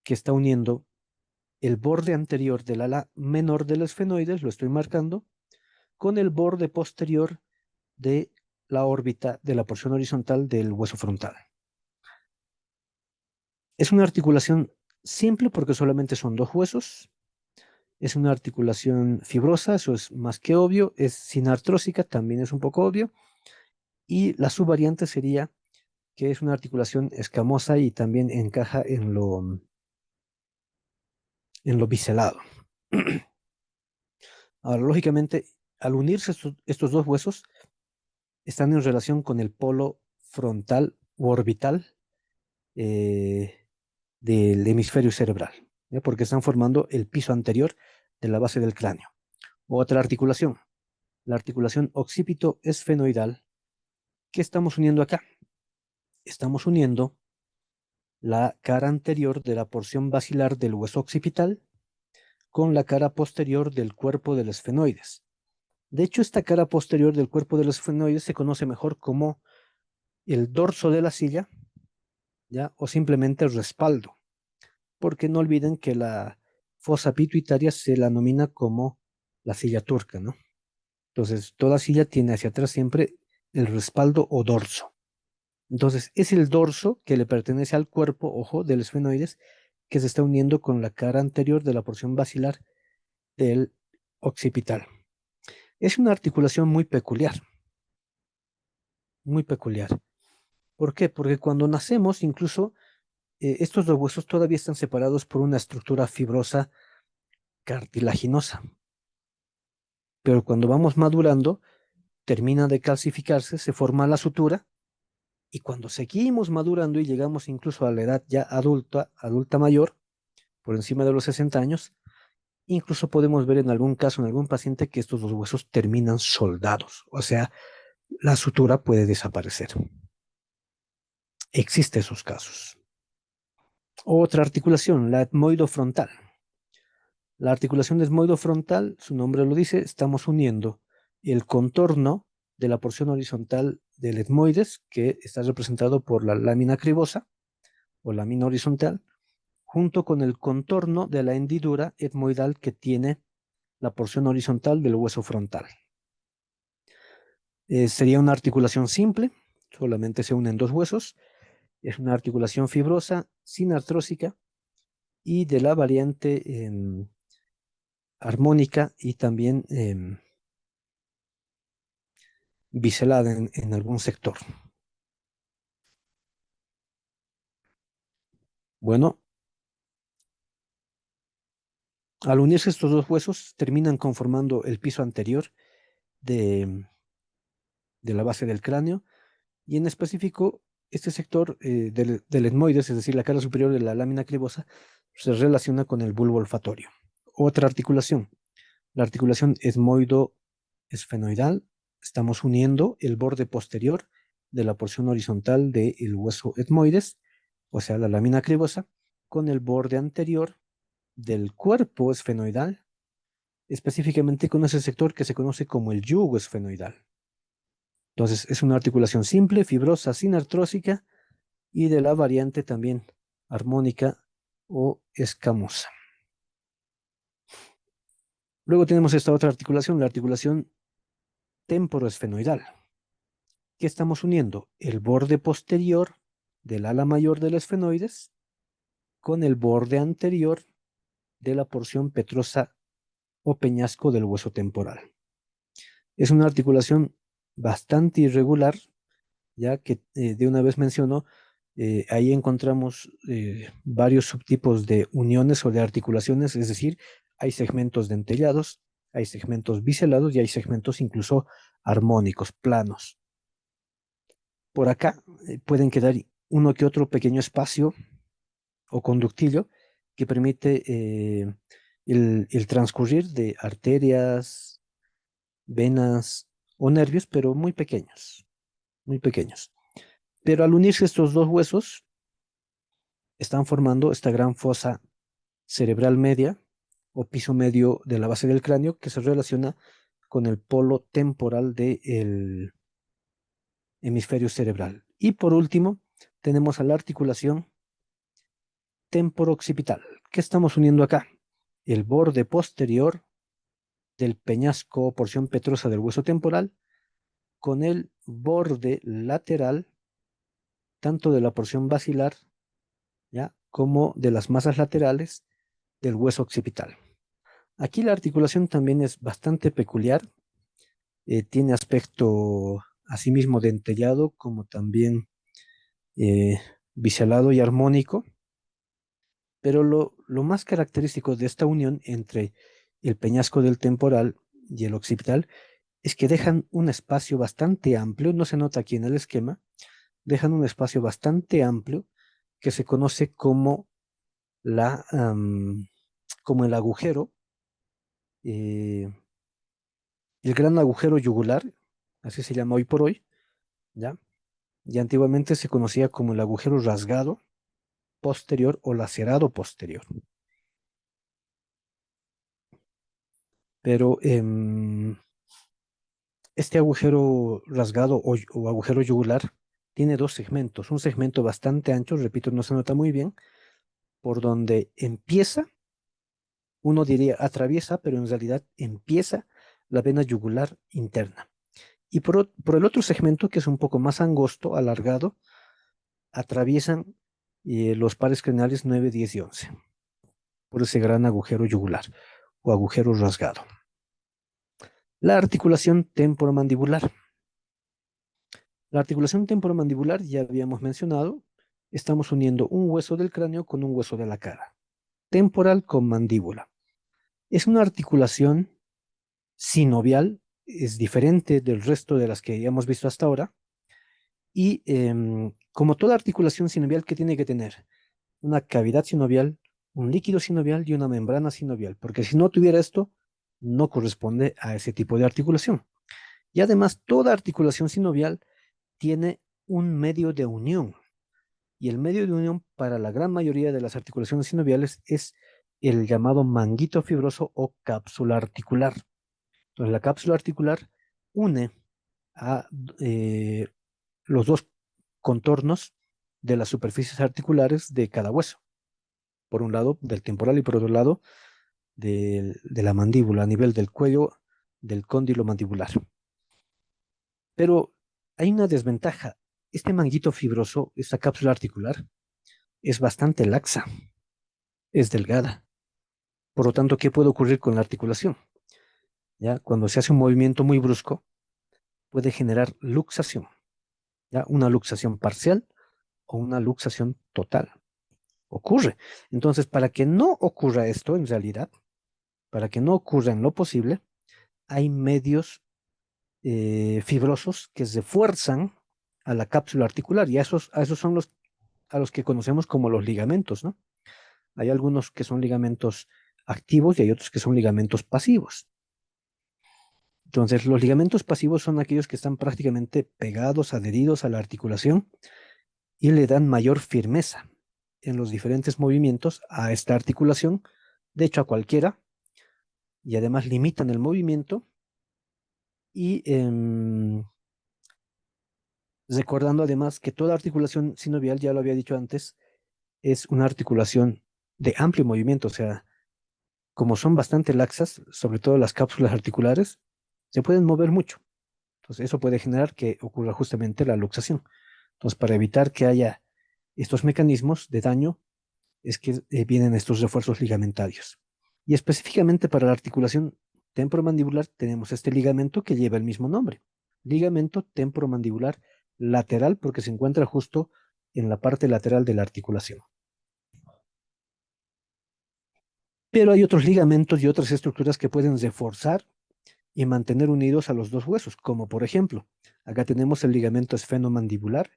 que está uniendo el borde anterior del ala menor del esfenoides, lo estoy marcando, con el borde posterior de la órbita de la porción horizontal del hueso frontal. Es una articulación simple porque solamente son dos huesos. Es una articulación fibrosa, eso es más que obvio. Es sinartrósica, también es un poco obvio. Y la subvariante sería que es una articulación escamosa y también encaja en lo biselado. Ahora, lógicamente, al unirse estos dos huesos, están en relación con el polo frontal u orbital eh, del hemisferio cerebral, ¿ya? Porque están formando el piso anterior de la base del cráneo. Otra articulación, la articulación occipito-esfenoidal. ¿Qué estamos uniendo acá? Estamos uniendo la cara anterior de la porción basilar del hueso occipital con la cara posterior del cuerpo del esfenoides. De hecho, esta cara posterior del cuerpo del esfenoides se conoce mejor como el dorso de la silla, ¿ya? O simplemente el respaldo, porque no olviden que la fosa pituitaria se la denomina como la silla turca, ¿no? Entonces, toda silla tiene hacia atrás siempre el respaldo o dorso. Entonces, es el dorso que le pertenece al cuerpo, ojo, del esfenoides, que se está uniendo con la cara anterior de la porción basilar del occipital. Es una articulación muy peculiar, muy peculiar. ¿Por qué? Porque cuando nacemos, incluso estos dos huesos todavía están separados por una estructura fibrosa cartilaginosa. Pero cuando vamos madurando, termina de calcificarse, se forma la sutura, y cuando seguimos madurando y llegamos incluso a la edad ya adulta mayor, por encima de los 60 años, incluso podemos ver en algún caso, en algún paciente, que estos dos huesos terminan soldados, o sea, la sutura puede desaparecer. Existen esos casos. Otra articulación, la etmoidofrontal. La articulación desmoidofrontal, su nombre lo dice, estamos uniendo el contorno de la porción horizontal del etmoides, que está representado por la lámina cribosa o lámina horizontal, junto con el contorno de la hendidura etmoidal que tiene la porción horizontal del hueso frontal. Sería una articulación simple, solamente se unen dos huesos. Es una articulación fibrosa, sinartrósica y de la variante armónica y también biselada en algún sector. Bueno, al unirse estos dos huesos, terminan conformando el piso anterior de, de la base del cráneo, y en específico, este sector del etmoides, es decir, la cara superior de la lámina cribosa, se relaciona con el bulbo olfatorio. Otra articulación, la articulación esmoido-esfenoidal. Estamos uniendo el borde posterior de la porción horizontal del hueso etmoides, o sea, la lámina cribosa, con el borde anterior del cuerpo esfenoidal específicamente con ese sector que se conoce como el yugo esfenoidal. Entonces, es una articulación simple, fibrosa, sinartrósica y de la variante también armónica o escamosa. Luego tenemos esta otra articulación, la articulación temporoesfenoidal, que estamos uniendo el borde posterior del ala mayor del esfenoides con el borde anterior de la porción petrosa o peñasco del hueso temporal. Es una articulación bastante irregular, ya que de una vez menciono, ahí encontramos varios subtipos de uniones o de articulaciones, es decir, hay segmentos dentellados, hay segmentos biselados y hay segmentos incluso armónicos, planos. Por acá pueden quedar uno que otro pequeño espacio o conductillo que permite el transcurrir de arterias, venas o nervios, pero muy pequeños, muy pequeños. Pero al unirse estos dos huesos, están formando esta gran fosa cerebral media o piso medio de la base del cráneo que se relaciona con el polo temporal del hemisferio cerebral. Y por último, tenemos a la articulación temporo-occipital. ¿Qué estamos uniendo acá? El borde posterior del peñasco o porción petrosa del hueso temporal con el borde lateral tanto de la porción basilar, ¿ya? como de las masas laterales del hueso occipital. Aquí la articulación también es bastante peculiar, tiene aspecto asimismo dentellado como también eh, biselado y armónico, pero lo más característico de esta unión entre el peñasco del temporal y el occipital es que dejan un espacio bastante amplio, no se nota aquí en el esquema, dejan un espacio bastante amplio que se conoce como como el agujero, eh, el gran agujero yugular, así se llama hoy por hoy, ¿ya? Y antiguamente se conocía como el agujero rasgado posterior o lacerado posterior. Pero este agujero rasgado o agujero yugular tiene dos segmentos. Un segmento bastante ancho, repito, no se nota muy bien, por donde empieza, uno diría atraviesa, pero en realidad empieza la vena yugular interna. Y por el otro segmento, que es un poco más angosto, alargado, atraviesan los pares craneales 9, 10 y 11 por ese gran agujero yugular o agujero rasgado. La articulación temporomandibular. La articulación temporomandibular ya habíamos mencionado, estamos uniendo un hueso del cráneo con un hueso de la cara. Temporal con mandíbula. Es una articulación sinovial, es diferente del resto de las que hemos visto hasta ahora, y como toda articulación sinovial, ¿qué tiene que tener? Una cavidad sinovial, un líquido sinovial y una membrana sinovial, porque si no tuviera esto, no corresponde a ese tipo de articulación. Y además, toda articulación sinovial tiene un medio de unión, y el medio de unión para la gran mayoría de las articulaciones sinoviales es el llamado manguito fibroso o cápsula articular. Entonces, la cápsula articular une a los dos contornos de las superficies articulares de cada hueso. Por un lado del temporal y por otro lado de la mandíbula, a nivel del cuello del cóndilo mandibular. Pero hay una desventaja. Este manguito fibroso, esta cápsula articular, es bastante laxa, es delgada. Por lo tanto, ¿qué puede ocurrir con la articulación? ¿Ya? Cuando se hace un movimiento muy brusco, puede generar luxación, ¿ya? Una luxación parcial o una luxación total. Ocurre. Entonces, para que no ocurra esto en realidad, para que no ocurra en lo posible, hay medios fibrosos que refuerzan a la cápsula articular y a esos son a los que conocemos como los ligamentos, ¿no? Hay algunos que son ligamentos activos y hay otros que son ligamentos pasivos. Entonces, los ligamentos pasivos son aquellos que están prácticamente pegados, adheridos a la articulación y le dan mayor firmeza en los diferentes movimientos a esta articulación, de hecho a cualquiera, y además limitan el movimiento y recordando además que toda articulación sinovial, ya lo había dicho antes, es una articulación de amplio movimiento, o sea, como son bastante laxas, sobre todo las cápsulas articulares, se pueden mover mucho. Entonces, eso puede generar que ocurra justamente la luxación. Entonces, para evitar que haya estos mecanismos de daño, es que vienen estos refuerzos ligamentarios. Y específicamente para la articulación temporomandibular tenemos este ligamento que lleva el mismo nombre, ligamento temporomandibular lateral, porque se encuentra justo en la parte lateral de la articulación. Pero hay otros ligamentos y otras estructuras que pueden reforzar y mantener unidos a los dos huesos, como por ejemplo, acá tenemos el ligamento esfenomandibular,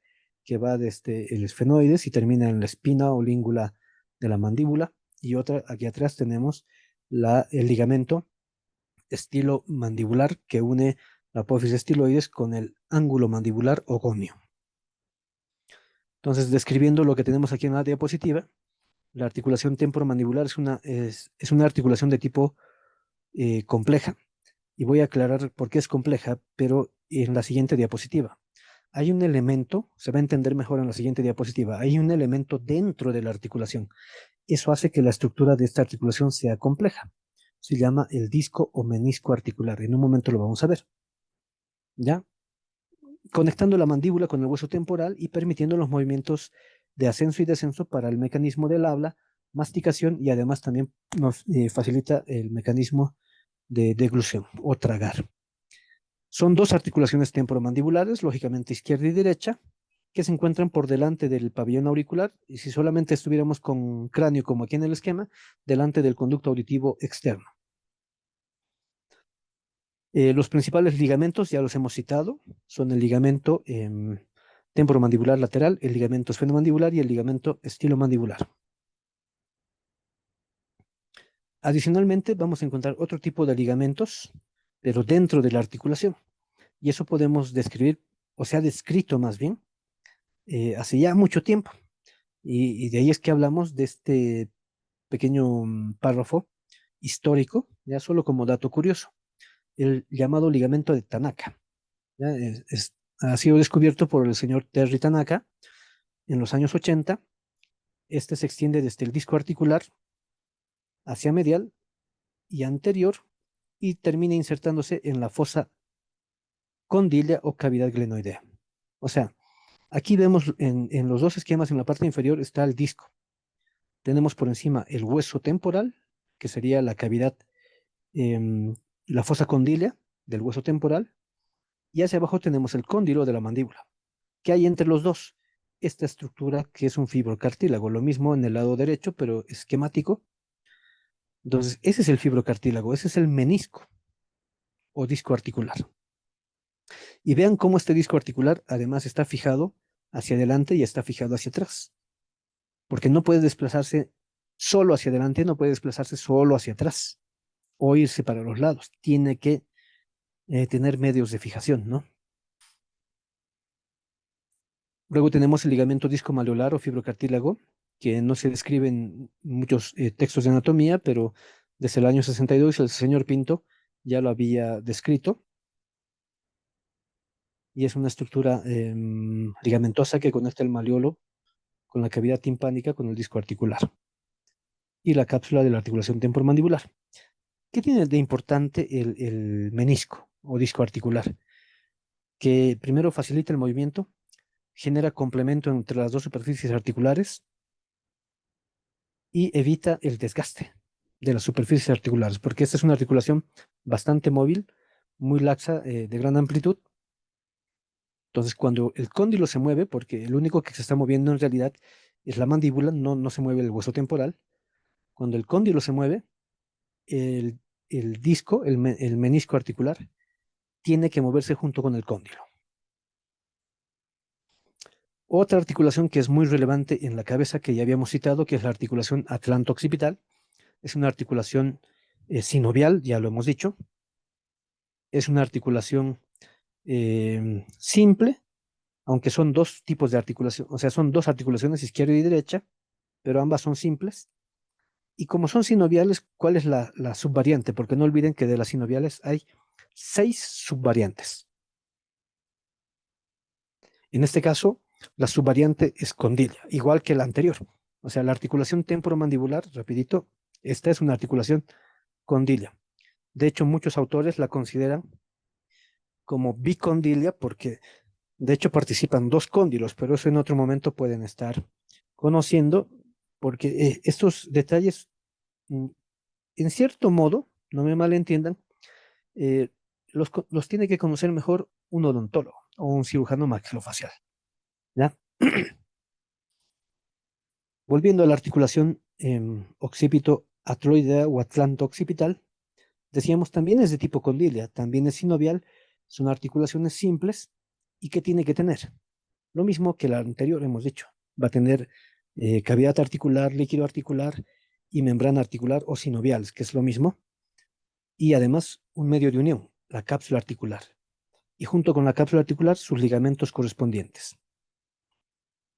que va desde el esfenoides y termina en la espina o língula de la mandíbula, y otra, aquí atrás tenemos el ligamento estilomandibular que une la apófisis estiloides con el ángulo mandibular o conio. Entonces, describiendo lo que tenemos aquí en la diapositiva, la articulación temporomandibular es una articulación de tipo compleja, y voy a aclarar por qué es compleja, pero en la siguiente diapositiva. Hay un elemento, se va a entender mejor en la siguiente diapositiva, hay un elemento dentro de la articulación. Eso hace que la estructura de esta articulación sea compleja. Se llama el disco o menisco articular. En un momento lo vamos a ver. ¿Ya? Conectando la mandíbula con el hueso temporal y permitiendo los movimientos de ascenso y descenso para el mecanismo del habla, masticación, y además también nos facilita el mecanismo de deglución o tragar. Son dos articulaciones temporomandibulares, lógicamente izquierda y derecha, que se encuentran por delante del pabellón auricular, y si solamente estuviéramos con cráneo como aquí en el esquema, delante del conducto auditivo externo. Los principales ligamentos, ya los hemos citado, son el ligamento temporomandibular lateral, el ligamento esfenomandibular y el ligamento estilomandibular. Adicionalmente, vamos a encontrar otro tipo de ligamentos, pero dentro de la articulación, y eso podemos describir, o se ha descrito más bien, hace ya mucho tiempo. Y de ahí es que hablamos de este pequeño párrafo histórico, ya solo como dato curioso, el llamado ligamento de Tanaka. ¿Ya? Ha sido descubierto por el señor Terry Tanaka en los años 80. Este se extiende desde el disco articular hacia medial y anterior y termina insertándose en la fosa condila o cavidad glenoidea. O sea, aquí vemos en los dos esquemas, en la parte inferior está el disco. Tenemos por encima el hueso temporal, que sería la cavidad, em, la fosa condílea del hueso temporal, y hacia abajo tenemos el cóndilo de la mandíbula. ¿Qué hay entre los dos? Esta estructura que es un fibrocartílago, lo mismo en el lado derecho, pero esquemático. Entonces, ese es el fibrocartílago, ese es el menisco o disco articular. Y vean cómo este disco articular además está fijado hacia adelante y está fijado hacia atrás, porque no puede desplazarse solo hacia adelante, no puede desplazarse solo hacia atrás o irse para los lados. Tiene que tener medios de fijación, ¿no? Luego tenemos el ligamento disco malleolar o fibrocartílago, que no se describe en muchos textos de anatomía, pero desde el año 62 el señor Pinto ya lo había descrito, y es una estructura ligamentosa que conecta el malleolo con la cavidad timpánica con el disco articular y la cápsula de la articulación temporomandibular. ¿Qué tiene de importante el menisco o disco articular? Que primero facilita el movimiento, genera complemento entre las dos superficies articulares y evita el desgaste de las superficies articulares, porque esta es una articulación bastante móvil, muy laxa, de gran amplitud. Entonces, cuando el cóndilo se mueve, porque el único que se está moviendo en realidad es la mandíbula, no se mueve el hueso temporal. Cuando el cóndilo se mueve, el, el disco, el menisco articular, tiene que moverse junto con el cóndilo. Otra articulación que es muy relevante en la cabeza, que ya habíamos citado, que es la articulación atlanto-occipital, es una articulación sinovial, ya lo hemos dicho. Es una articulación simple, aunque son dos tipos de articulación, o sea, son dos articulaciones, izquierda y derecha, pero ambas son simples. Y como son sinoviales, ¿cuál es la subvariante? Porque no olviden que de las sinoviales hay 6 subvariantes. En este caso, la subvariante es condilla, igual que la anterior. O sea, la articulación temporomandibular, rapidito, esta es una articulación condilla. De hecho, muchos autores la consideran como bicondilia porque, de hecho, participan 2 cóndilos, pero eso en otro momento pueden estar conociendo, porque estos detalles, mm, en cierto modo, no me malentiendan, eh, los tiene que conocer mejor un odontólogo o un cirujano maxilofacial, ¿ya? Volviendo a la articulación occipito-atroidea o atlanto-occipital, decíamos también es de tipo condilia, también es sinovial, son articulaciones simples y que tiene que tener. Lo mismo que la anterior hemos dicho, va a tener cavidad articular, líquido articular y membrana articular o sinoviales, que es lo mismo, y además un medio de unión, la cápsula articular, y junto con la cápsula articular sus ligamentos correspondientes.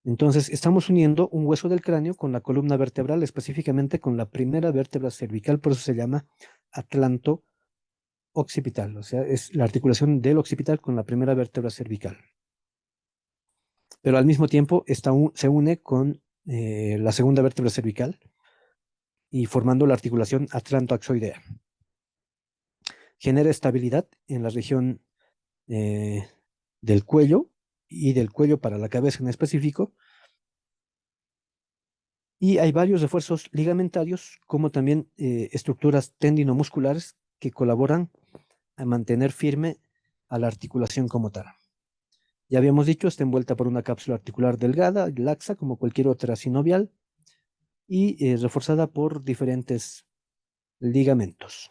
Entonces, estamos uniendo un hueso del cráneo con la columna vertebral, específicamente con la primera vértebra cervical, por eso se llama atlanto occipital, o sea, es la articulación del occipital con la primera vértebra cervical. Pero al mismo tiempo se une con la segunda vértebra cervical y formando la articulación atlantoaxoidea. Genera estabilidad en la región eh, del cuello y del cuello para la cabeza en específico. Y hay varios refuerzos ligamentarios, como también estructuras tendinomusculares que colaboran a mantener firme a la articulación como tal. Ya habíamos dicho, está envuelta por una cápsula articular delgada, laxa, como cualquier otra sinovial, y reforzada por diferentes ligamentos.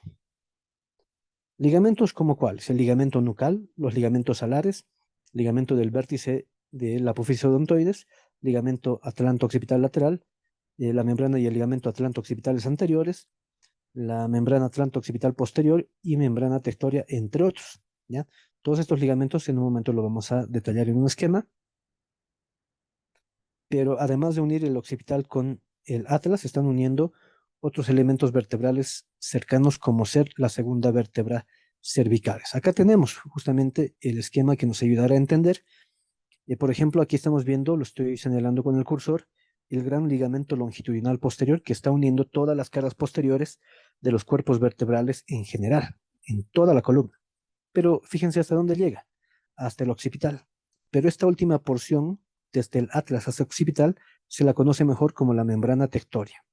Ligamentos como cuáles: el ligamento nucal, los ligamentos alares, ligamento del vértice de la apófisis odontoides, ligamento atlanto-occipital lateral, la membrana y el ligamento atlanto-occipitales anteriores, la membrana atlanto-occipital posterior y membrana tectoria, entre otros, ¿ya? Todos estos ligamentos en un momento lo vamos a detallar en un esquema, pero además de unir el occipital con el atlas, están uniendo otros elementos vertebrales cercanos como ser la segunda vértebra cervicales. Acá tenemos justamente el esquema que nos ayudará a entender. Por ejemplo, aquí estamos viendo, lo estoy señalando con el cursor, el gran ligamento longitudinal posterior que está uniendo todas las caras posteriores de los cuerpos vertebrales en general, en toda la columna. Pero fíjense hasta dónde llega, hasta el occipital. Pero esta última porción, desde el atlas hasta el occipital, se la conoce mejor como la membrana tectoria.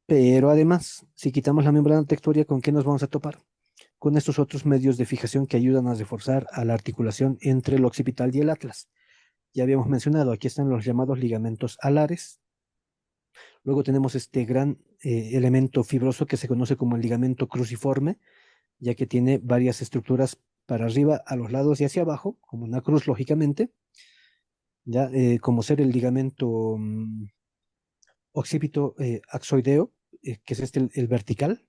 Pero además, si quitamos la membrana tectoria, ¿con qué nos vamos a topar? Con estos otros medios de fijación que ayudan a reforzar a la articulación entre el occipital y el atlas. Ya habíamos mencionado, aquí están los llamados ligamentos alares. Luego tenemos este gran elemento fibroso que se conoce como el ligamento cruciforme, ya que tiene varias estructuras para arriba, a los lados y hacia abajo, como una cruz, lógicamente, ya como ser el ligamento occipito axoideo, que es este el vertical.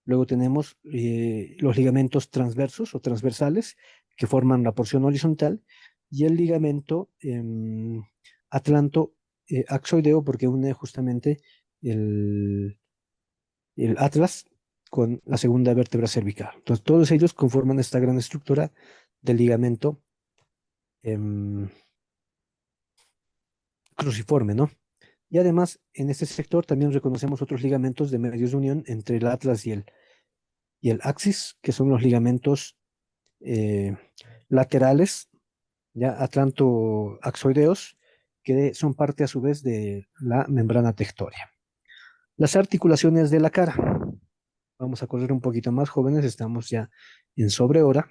Luego tenemos los ligamentos transversos o transversales, que forman la porción horizontal, y el ligamento atlanto axoideo, porque une justamente el, el atlas con la segunda vértebra cervical. Entonces, todos ellos conforman esta gran estructura del ligamento em, cruciforme, ¿no? Y además, en este sector también reconocemos otros ligamentos de medios de unión entre el atlas y el axis, que son los ligamentos eh, laterales, ya atlanto-axoideos, que son parte a su vez de la membrana tectoria. Las articulaciones de la cara. Vamos a correr un poquito más, jóvenes, estamos ya en sobre hora.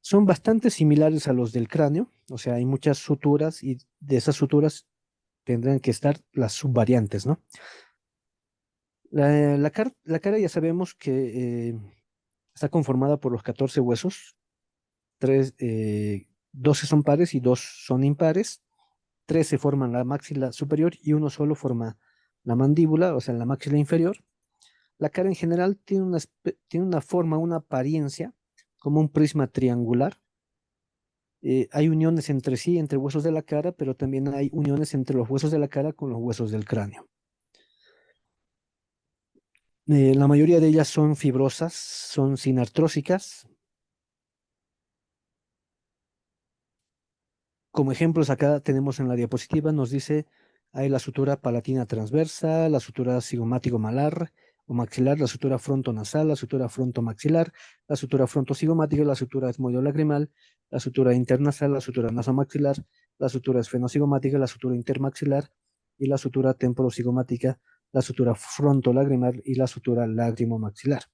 Son bastante similares a los del cráneo, o sea, hay muchas suturas y de esas suturas tendrán que estar las subvariantes, ¿no? La cara ya sabemos que está conformada por los 14 huesos, 12 son pares y 2 son impares, 13 forman la máxila superior y uno solo forma la mandíbula, o sea, la máxila inferior. La cara en general tiene una forma, una apariencia como un prisma triangular. Hay uniones entre sí, entre huesos de la cara, pero también hay uniones entre los huesos de la cara con los huesos del cráneo. La mayoría de ellas son fibrosas, son sinartrósicas. Como ejemplos, acá tenemos en la diapositiva, nos dice, hay la sutura palatina transversa, la sutura cigomático-malar o maxilar, la sutura frontonasal, la sutura frontomaxilar, la sutura frontocigomática, la sutura esmoidolagrimal, la sutura internasal, la sutura nasomaxilar, la sutura esfenocigomática, la sutura intermaxilar y la sutura temporocigomática, la sutura frontolagrimal y la sutura lagrimomaxilar.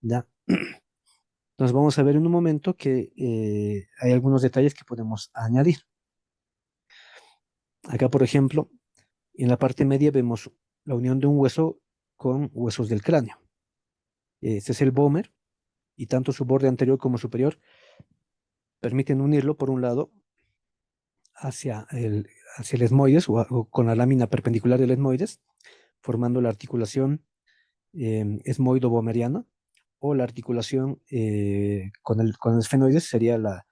¿Ya? Entonces vamos a ver en un momento que hay algunos detalles que podemos añadir. Acá, por ejemplo, en la parte media vemos la unión de un hueso con huesos del cráneo. Este es el vómer y tanto su borde anterior como superior permiten unirlo, por un lado, hacia hacia el esmoides o con la lámina perpendicular del esmoides, formando la articulación esmoido-vomeriana, o la articulación con el esfenoides sería la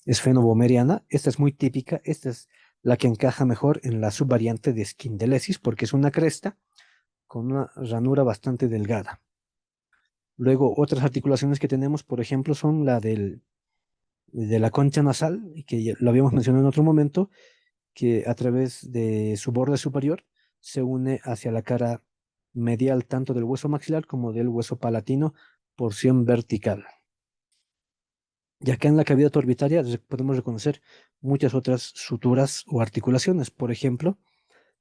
esfenovomeriana. Esta es muy típica, esta es la que encaja mejor en la subvariante de esquindelesis porque es una cresta con una ranura bastante delgada. Luego, otras articulaciones que tenemos, por ejemplo, son la de la concha nasal, que ya lo habíamos mencionado en otro momento, que a través de su borde superior se une hacia la cara medial tanto del hueso maxilar como del hueso palatino, porción vertical. Y acá en la cavidad orbitaria podemos reconocer muchas otras suturas o articulaciones. Por ejemplo,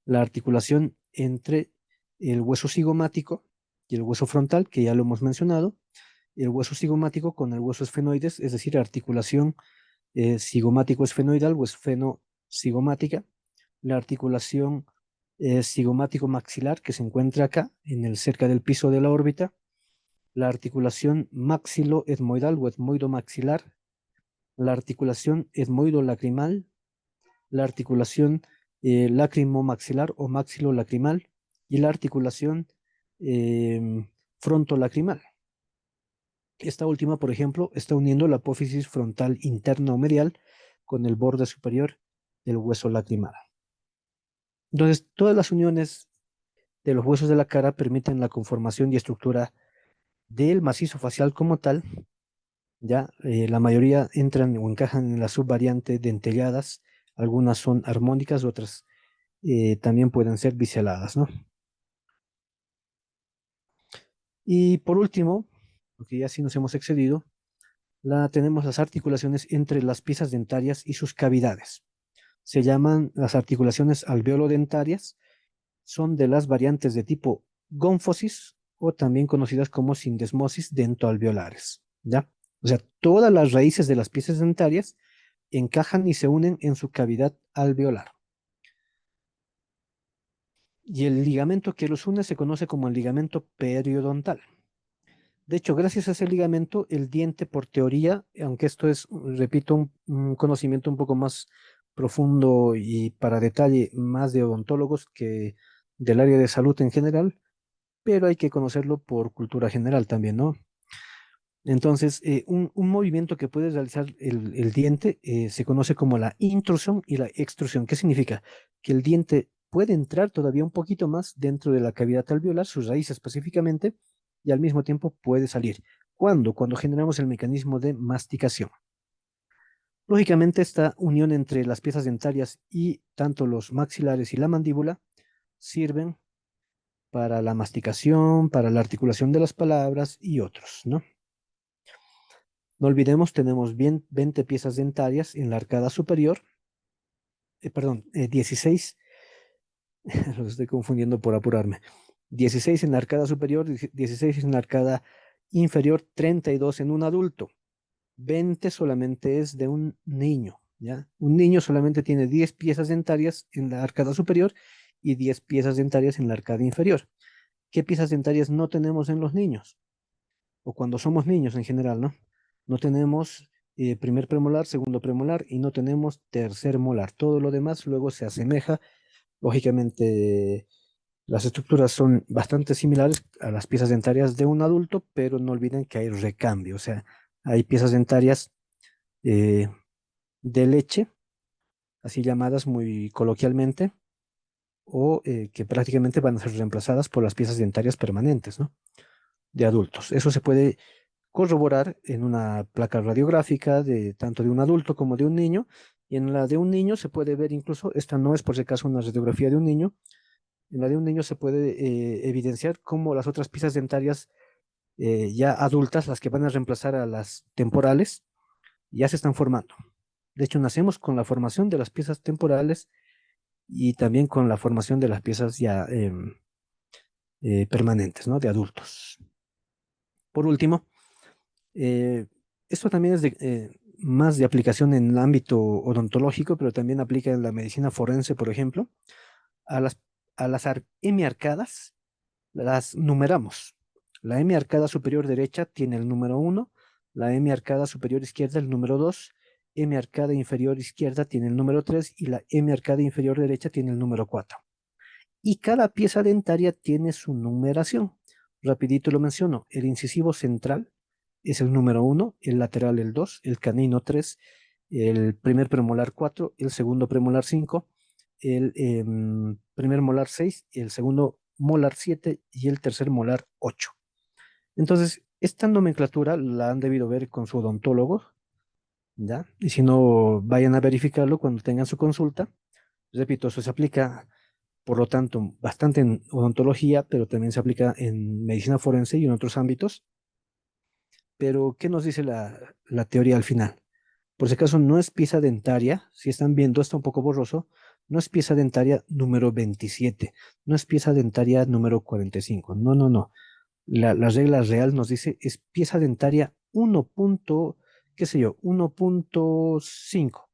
la articulación entre el hueso cigomático y el hueso frontal, que ya lo hemos mencionado, el hueso cigomático con el hueso esfenoides, es decir, articulación cigomático-esfenoidal o esfeno-cigomática, la articulación cigomático-maxilar que se encuentra acá, cerca del piso de la órbita, la articulación maxilo-etmoidal o etmoido-maxilar, la articulación etmoido-lacrimal, la articulación lacrimomaxilar o maxilolacrimal y la articulación frontolacrimal. Esta última, por ejemplo, está uniendo la apófisis frontal interna o medial con el borde superior del hueso lacrimal. Entonces, todas las uniones de los huesos de la cara permiten la conformación y estructura del macizo facial como tal. Ya la mayoría entran o encajan en la subvariante dentelladas, algunas son armónicas, otras también pueden ser biseladas, ¿no? Y por último, porque ya sí nos hemos excedido, tenemos las articulaciones entre las piezas dentarias y sus cavidades. Se llaman las articulaciones alveolodentarias, son de las variantes de tipo gónfosis o también conocidas como sindesmosis dentoalveolares, ¿ya? O sea, todas las raíces de las piezas dentarias encajan y se unen en su cavidad alveolar. Y el ligamento que los une se conoce como el ligamento periodontal. De hecho, gracias a ese ligamento, el diente, por teoría, aunque esto es, repito, un conocimiento un poco más profundo y para detalle más de odontólogos que del área de salud en general, pero hay que conocerlo por cultura general también, ¿no? Entonces, un movimiento que puede realizar el diente se conoce como la intrusión y la extrusión. ¿Qué significa? Que el diente puede entrar todavía un poquito más dentro de la cavidad alveolar, sus raíces específicamente, y al mismo tiempo puede salir. ¿Cuándo? Cuando generamos el mecanismo de masticación. Lógicamente, esta unión entre las piezas dentarias y tanto los maxilares y la mandíbula sirven para la masticación, para la articulación de las palabras y otros, ¿no? No olvidemos, tenemos bien 20 piezas dentarias en la arcada superior, perdón, 16, los estoy confundiendo por apurarme. 16 en la arcada superior, 16 en la arcada inferior, 32 en un adulto. 20 solamente es de un niño, ¿ya? Un niño solamente tiene 10 piezas dentarias en la arcada superior y 10 piezas dentarias en la arcada inferior. ¿Qué piezas dentarias no tenemos en los niños? O cuando somos niños en general, ¿no? No tenemos primer premolar, segundo premolar y no tenemos tercer molar. Todo lo demás luego se asemeja. Lógicamente, las estructuras son bastante similares a las piezas dentarias de un adulto, pero no olviden que hay recambio. O sea, hay piezas dentarias eh, de leche, así llamadas muy coloquialmente, o que prácticamente van a ser reemplazadas por las piezas dentarias permanentes, ¿no? De adultos. Eso se puede corroborar en una placa radiográfica de tanto de un adulto como de un niño. Y en la de un niño se puede ver incluso, esta no es por si acaso una radiografía de un niño, en la de un niño se puede evidenciar cómo las otras piezas dentarias ya adultas, las que van a reemplazar a las temporales, ya se están formando. De hecho, nacemos con la formación de las piezas temporales y también con la formación de las piezas ya permanentes, ¿no? De adultos. Por último, eh, esto también es más de aplicación en el ámbito odontológico, pero también aplica en la medicina forense, por ejemplo. A las, a las M arcadas las numeramos. La M arcada superior derecha tiene el número 1, la M arcada superior izquierda el número 2, M arcada inferior izquierda tiene el número 3 y la M arcada inferior derecha tiene el número 4. Y cada pieza dentaria tiene su numeración. Rapidito lo menciono. El incisivo central es el número 1, el lateral el 2, el canino 3, el primer premolar 4, el segundo premolar 5, el primer molar 6, el segundo molar 7 y el tercer molar 8. Entonces, esta nomenclatura la han debido ver con su odontólogo, ¿ya? Y si no, vayan a verificarlo cuando tengan su consulta. Repito, eso se aplica por lo tanto, bastante en odontología, pero también se aplica en medicina forense y en otros ámbitos. Pero, ¿qué nos dice la teoría al final? Por si acaso, no es pieza dentaria, si están viendo, está un poco borroso, no es pieza dentaria número 27, no es pieza dentaria número 45, no, no, no. La regla real nos dice es pieza dentaria 1. Qué sé yo, 1.5.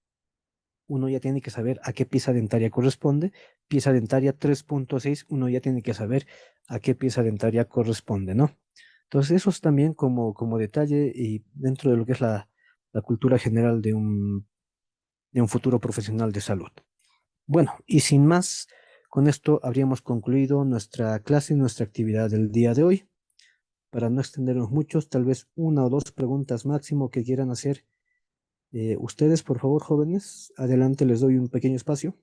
Uno ya tiene que saber a qué pieza dentaria corresponde. Pieza dentaria 3.6, uno ya tiene que saber a qué pieza dentaria corresponde, ¿no? Entonces, eso es también como detalle y dentro de lo que es la cultura general de un futuro profesional de salud. Bueno, y sin más, con esto habríamos concluido nuestra clase, nuestra actividad del día de hoy. Para no extendernos muchos, tal vez una o dos preguntas máximo que quieran hacer ustedes, por favor, jóvenes. Adelante, les doy un pequeño espacio.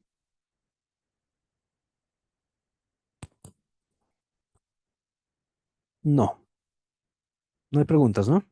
No, no hay preguntas, ¿no?